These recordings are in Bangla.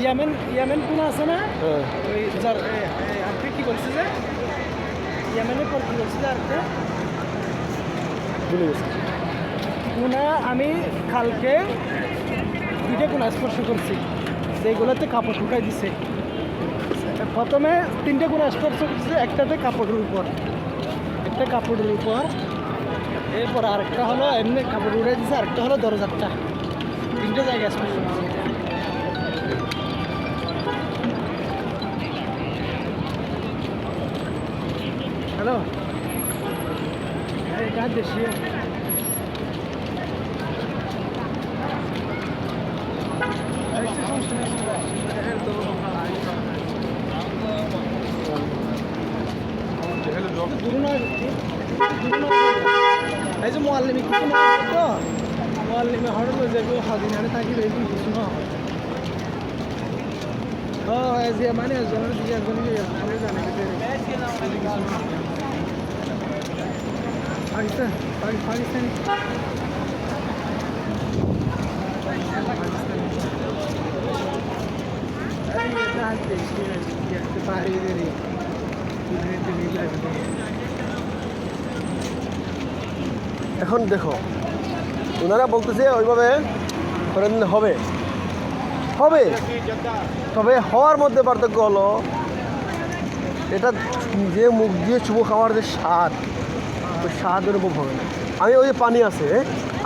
ইয়ামেন কোন আছে না ওই যার আপনি কি বলছে যে ইয়ামেনের পর কি বলছে যে আরেকটা ভুলে গেছি। কোনা আমি কালকে দুইটা কোনা স্পর্শ করছি যেগুলোতে কাপড় ঢুকাই দিছে। প্রথমে 3টে কোনা স্পর্শ করছে, একটাতে কাপড়ের উপর, একটা কাপড়ের উপর, এরপর আরেকটা হলো এমনি কাপড় উড়ে দিছে, আরেকটা হলো দরজারটা। 3টে জায়গায় স্পর্শ করছে। হ্যালো এটা দেশি এই যে মোয়াল্লিমি কিছু না তো মোয়াল্লিমি হঠাৎ যেগুলো হাজির হারে থাকি এরকম কিছু না ও যে মানে একজনের দিকে একজনকে জানে পাকিস্তান পাকিস্তানি এখন দেখো ওনারা বলতেছে ওইভাবে করে নিলে হবে হবে, তবে হওয়ার মধ্যে পার্থক্য হলো এটা যে মুখ দিয়ে চুমো খাওয়ার যে স্বাদ, ওই স্বাদ অনুভব হবে না। আমি ওই যে পানি আছে,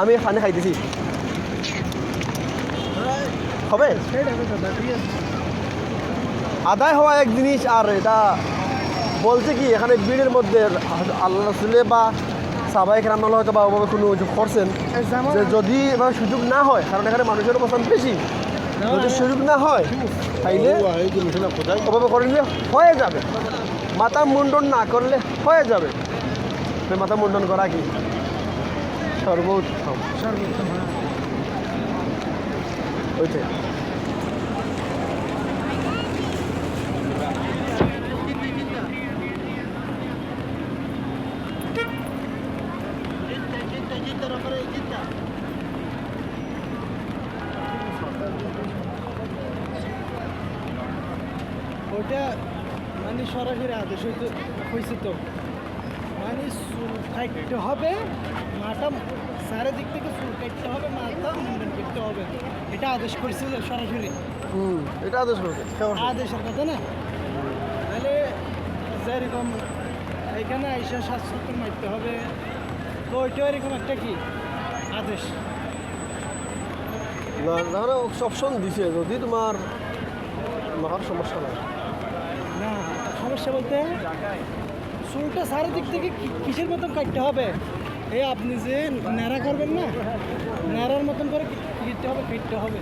আমি পানি খাইতেছি, হবে আদায় হওয়া এক জিনিস। আর এটা বলছে কি এখানে ভিড়ের মধ্যে আল্লাহ রাসূলে বা সাহাবায়ে কেরাম হয়তো বা ওভাবে কোনো করছেন যে যদি এভাবে সুযোগ না হয়, কারণ এখানে মানুষের অবস্থান বেশি, যদি সুযোগ না হয় তাইলে ওভাবে করে নিলে হয়ে যাবে। মাথা মুন্ডন না করলে হয়ে যাবে। মাথা মুন্ডন করা কি সর্বোত্তম, ওইটাই। ওইটা মানে সরাসরি আদেশ হয়েছে তো, মানে চুল কাটতে হবে, মাথা চারিদিক থেকে চুল কাটতে হবে, মাথা মুন্ডন করতে হবে, এটা আদেশ করছে সরাসরি। এটা আদেশ করছে, আদেশের কথা না, তাহলে যেরকম এখানে আইসা 770 মারতে হবে, তো ওইটা এরকম একটা কি আদেশ না অপশন দিছে, যদি তোমার মাথার সমস্যা নাই। না সমস্যা বলতে চুলটা চারিদিক থেকে কিসের মতন কাটতে হবে, এই আপনি যে ন্যাড়া করবেন না, ন্যাড়ার মতন করে কেটে হবে,